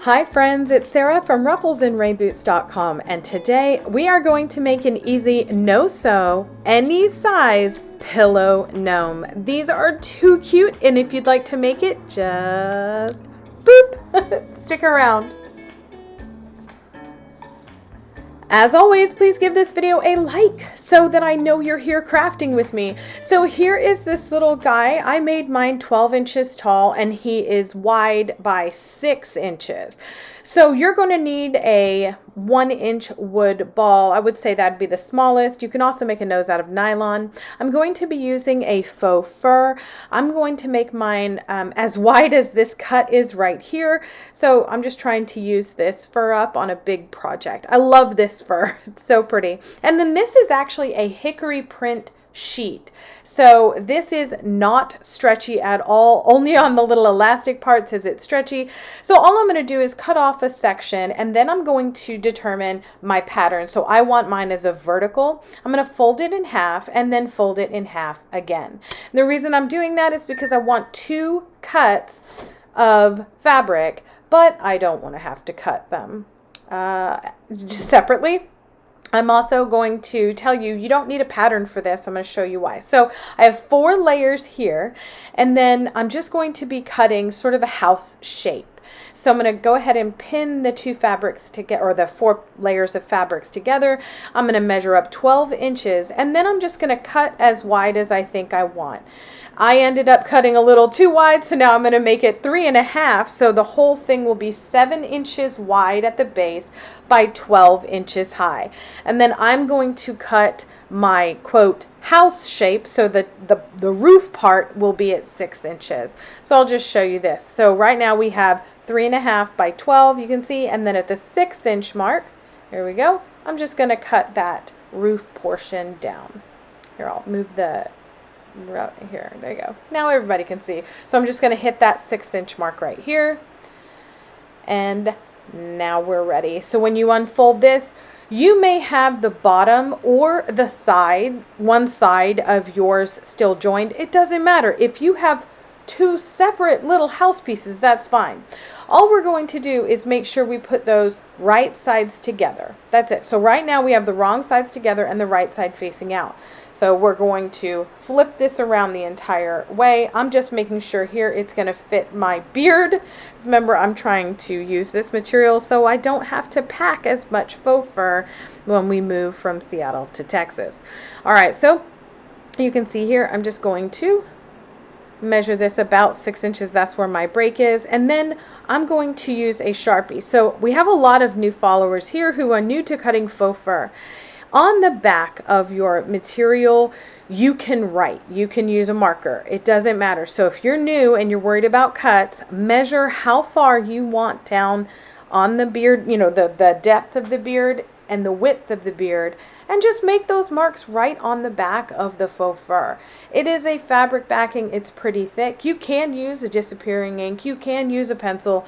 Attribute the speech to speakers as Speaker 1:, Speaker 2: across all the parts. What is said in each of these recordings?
Speaker 1: Hi friends, it's Sarah from rufflesandrainboots.com, and today we are going to make an easy no-sew, any size pillow gnome. These are too cute, and if you'd like to make it, just boop, stick around. As always, please give this video a like so that I know you're here crafting with me. So here is this little guy. I made mine 12 inches tall and he is wide by 6 inches. So you're going to need a 1-inch wood ball. I would say that'd be the smallest. You can also make a nose out of nylon. I'm going to be using a faux fur. I'm going to make mine as wide as this cut is right here. So I'm just trying to use this fur up on a big project. I love this fur. It's so pretty. And then this is actually a hickory print sheet. So this is not stretchy at all. Only on the little elastic parts is it stretchy. So all I'm going to do is cut off a section, and then I'm going to determine my pattern. So I want mine as a vertical. I'm going to fold it in half and then fold it in half again. The reason I'm doing that is because I want 2 cuts of fabric, but I don't want to have to cut them separately. I'm also going to tell you, you don't need a pattern for this. I'm going to show you why. So I have 4 layers here, and then I'm just going to be cutting sort of a house shape. So I'm going to go ahead and pin the 2 fabrics together, or the 4 layers of fabrics together. I'm going to measure up 12 inches, and then I'm just going to cut as wide as I think I want. I ended up cutting a little too wide, so now I'm going to make it 3.5, so the whole thing will be 7 inches wide at the base by 12 inches high. And then I'm going to cut my, quote, house shape, so the roof part will be at 6 inches. So I'll just show you this. So right now we have 3.5 by 12, you can see, and then at the 6-inch mark, here we go, I'm just going to cut that roof portion down. Here, I'll move the here, there you go. Now everybody can see. So I'm just going to hit that 6-inch mark right here, and now we're ready. So when you unfold this, you may have the bottom or the side, one side of yours still joined. It doesn't matter. If you have 2 separate little house pieces, that's fine. All we're going to do is make sure we put those right sides together. That's it. So right now we have the wrong sides together and the right side facing out. So we're going to flip this around the entire way. I'm just making sure here it's going to fit my beard. Remember, I'm trying to use this material so I don't have to pack as much faux fur when we move from Seattle to Texas. All right, so you can see here, I'm just going to measure this about 6 inches. That's where my break is. And then I'm going to use a Sharpie. So we have a lot of new followers here who are new to cutting faux fur. On the back of your material, you can write. You can use a marker. It doesn't matter. So if you're new and you're worried about cuts, measure how far you want down on the beard, you know, the depth of the beard and the width of the beard, and just make those marks right on the back of the faux fur. It is a fabric backing. It's pretty thick. You can use a disappearing ink. You can use a pencil,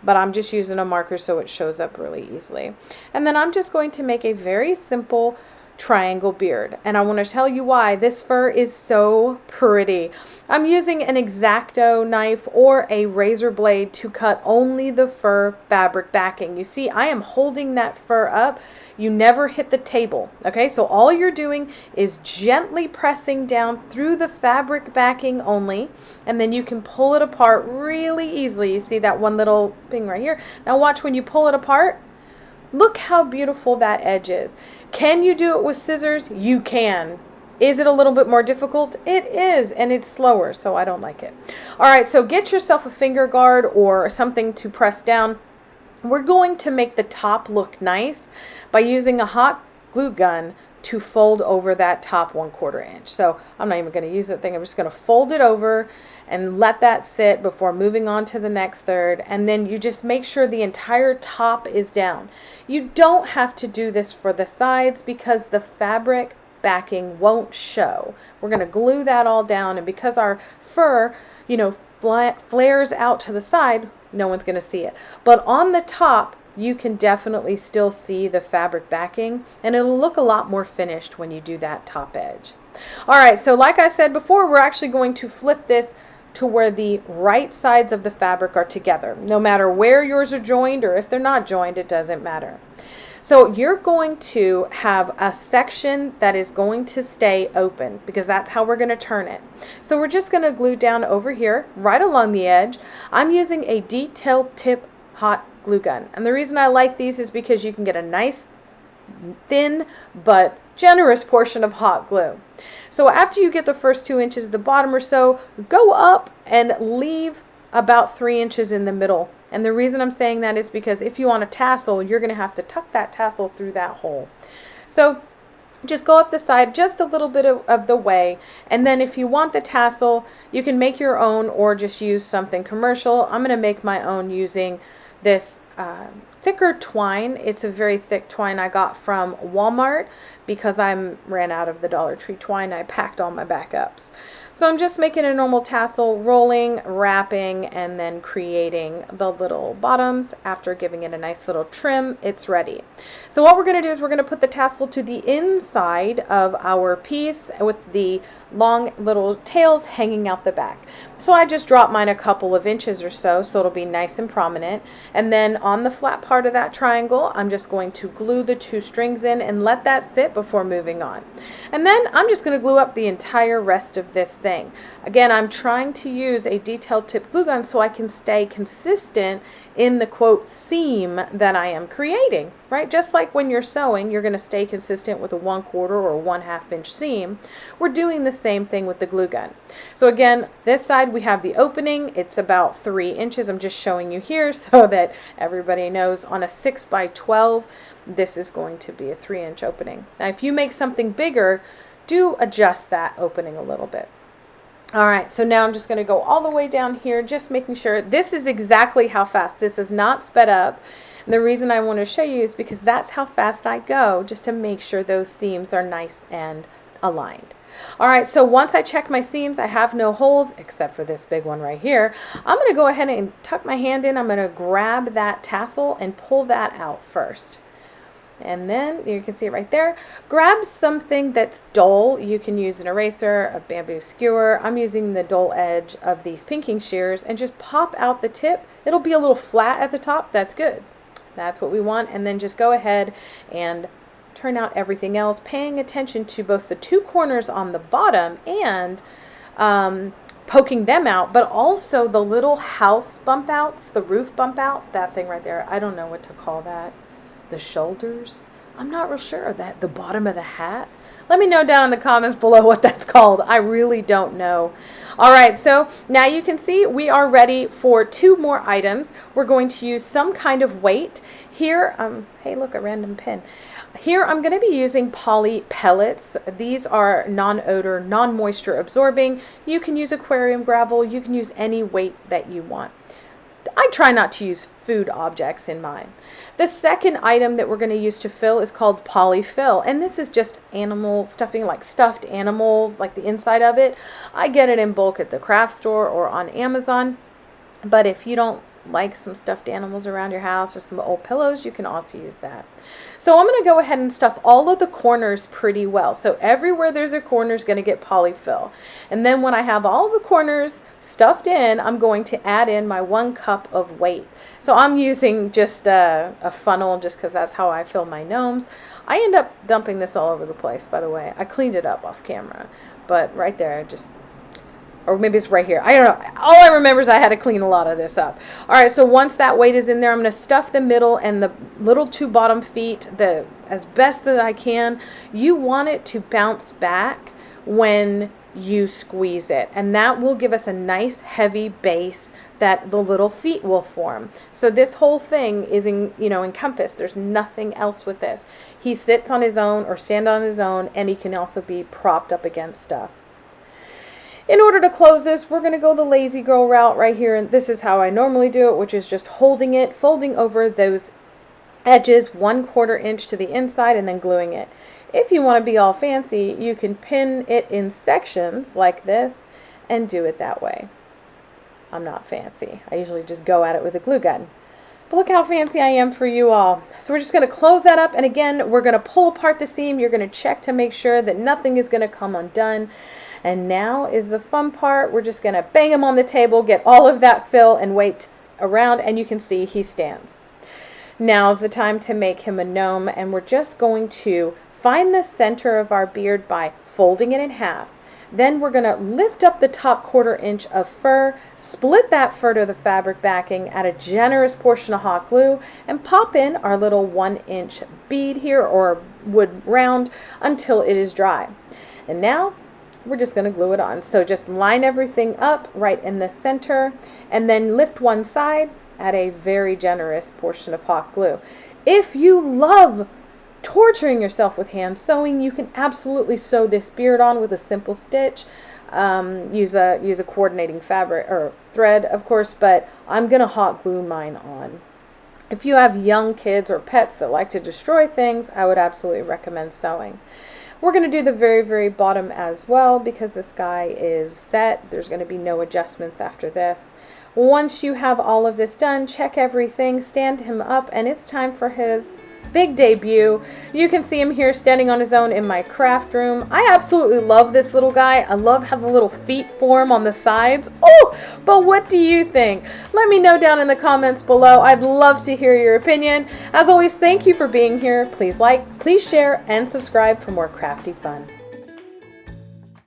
Speaker 1: but I'm just using a marker so it shows up really easily. And then I'm just going to make a very simple triangle beard, and I want to tell you why this fur is so pretty. I'm using an X-Acto knife or a razor blade to cut only the fur fabric backing. You see, I am holding that fur up. You never hit the table, okay? So all you're doing is gently pressing down through the fabric backing only, and then you can pull it apart really easily. You see that one little thing right here? Now watch when you pull it apart. Look how beautiful that edge is. Can you do it with scissors? You can. Is it a little bit more difficult? It is, and it's slower, so I don't like it. All right, so get yourself a finger guard or something to press down. We're going to make the top look nice by using a hot glue gun to fold over that top 1/4 inch. So I'm not even going to use that thing. I'm just going to fold it over and let that sit before moving on to the next third. And then you just make sure the entire top is down. You don't have to do this for the sides because the fabric backing won't show. We're going to glue that all down, and because our fur, you know, flares out to the side, no one's going to see it. But on the top, you can definitely still see the fabric backing, and it'll look a lot more finished when you do that top edge. All right, so like I said before, we're actually going to flip this to where the right sides of the fabric are together. No matter where yours are joined or if they're not joined, it doesn't matter. So you're going to have a section that is going to stay open because that's how we're going to turn it. So we're just going to glue down over here, right along the edge. I'm using a detail tip hot glue gun. And the reason I like these is because you can get a nice thin but generous portion of hot glue. So after you get the first 2 inches at the bottom or so, go up and leave about 3 inches in the middle. And the reason I'm saying that is because if you want a tassel, you're going to have to tuck that tassel through that hole. So just go up the side just a little bit of the way, and then if you want the tassel, you can make your own or just use something commercial. I'm going to make my own using this thicker twine. It's a very thick twine I got from Walmart because I ran out of the Dollar Tree twine. I packed all my backups. So I'm just making a normal tassel, rolling, wrapping, and then creating the little bottoms. After giving it a nice little trim, it's ready. So what we're going to do is we're going to put the tassel to the inside of our piece with the long little tails hanging out the back. So I just dropped mine a couple of inches or so it'll be nice and prominent. And then on the flat part of that triangle, I'm just going to glue the 2 strings in and let that sit before moving on. And then I'm just going to glue up the entire rest of this thing. Again, I'm trying to use a detail tip glue gun so I can stay consistent in the quote seam that I am creating, right? Just like when you're sewing, you're going to stay consistent with a 1/4 or 1/2 inch seam. We're doing the same thing with the glue gun. So again, this side we have the opening. It's about 3 inches. I'm just showing you here so that everybody knows on a 6 by 12, this is going to be a 3-inch opening. Now, if you make something bigger, do adjust that opening a little bit. All right, so now I'm just going to go all the way down here, just making sure this is exactly how fast. This is not sped up. And the reason I want to show you is because that's how fast I go, just to make sure those seams are nice and aligned. All right, so once I check my seams, I have no holes except for this big one right here. I'm going to go ahead and tuck my hand in. I'm going to grab that tassel and pull that out first. And then you can see it right there. Grab something that's dull. You can use an eraser, a bamboo skewer. I'm using the dull edge of these pinking shears and just pop out the tip. It'll be a little flat at the top. That's good. That's what we want. And then just go ahead and turn out everything else, paying attention to both the 2 corners on the bottom and poking them out, but also the little house bump outs, the roof bump out, that thing right there. I don't know what to call that. The shoulders. I'm not real sure. That the bottom of the hat. Let me know down in the comments below what that's called. I really don't know. All right, so now you can see we are ready for 2 more items. We're going to use some kind of weight. Here, hey, look, a random pin. Here I'm going to be using poly pellets. These are non-odor, non-moisture absorbing. You can use aquarium gravel. You can use any weight that you want. I try not to use food objects in mine. The second item that we're going to use to fill is called polyfill, and this is just animal stuffing, like stuffed animals, like the inside of it. I get it in bulk at the craft store or on Amazon, but if you don't like some stuffed animals around your house or some old pillows, you can also use that. So I'm going to go ahead and stuff all of the corners pretty well. So everywhere there's a corner is going to get polyfill. And then when I have all the corners stuffed in, I'm going to add in my 1 cup of weight. So I'm using just a funnel just because that's how I fill my gnomes. I end up dumping this all over the place, by the way. I cleaned it up off camera, but right there, or maybe it's right here. I don't know. All I remember is I had to clean a lot of this up. All right, so once that weight is in there, I'm going to stuff the middle and the little 2 bottom feet as best that I can. You want it to bounce back when you squeeze it, and that will give us a nice heavy base that the little feet will form. So this whole thing is encompassed. There's nothing else with this. He sits on his own or stand on his own, and he can also be propped up against stuff. In order to close this, we're going to go the lazy girl route right here, and this is how I normally do it, which is just holding it, folding over those edges 1/4 inch to the inside, and then gluing it. If you want to be all fancy, you can pin it in sections like this and do it that way. I'm not fancy. I usually just go at it with a glue gun. But look how fancy I am for you all. So we're just going to close that up, and again, we're going to pull apart the seam. You're going to check to make sure that nothing is going to come undone. And now is the fun part. We're just going to bang him on the table, get all of that fill, and wait around, and you can see he stands. Now's the time to make him a gnome, and we're just going to find the center of our beard by folding it in half. Then we're going to lift up the top 1/4 inch of fur, split that fur to the fabric backing, add a generous portion of hot glue, and pop in our little 1-inch bead here, or wood round, until it is dry. And now we're just going to glue it on. So just line everything up right in the center, and then lift one side, add a very generous portion of hot glue. If you love torturing yourself with hand sewing, you can absolutely sew this beard on with a simple stitch. Use a coordinating fabric or thread, of course, but I'm gonna hot glue mine on. If you have young kids or pets that like to destroy things, I would absolutely recommend sewing. We're going to do the very, very bottom as well because this guy is set. There's going to be no adjustments after this. Once you have all of this done, check everything, stand him up, and it's time for his big debut. You can see him here standing on his own in my craft room. I absolutely love this little guy. I love how the little feet form on the sides. Oh, but what do you think? Let me know down in the comments below. I'd love to hear your opinion. As always, thank you for being here. Please like, please share, and subscribe for more crafty fun.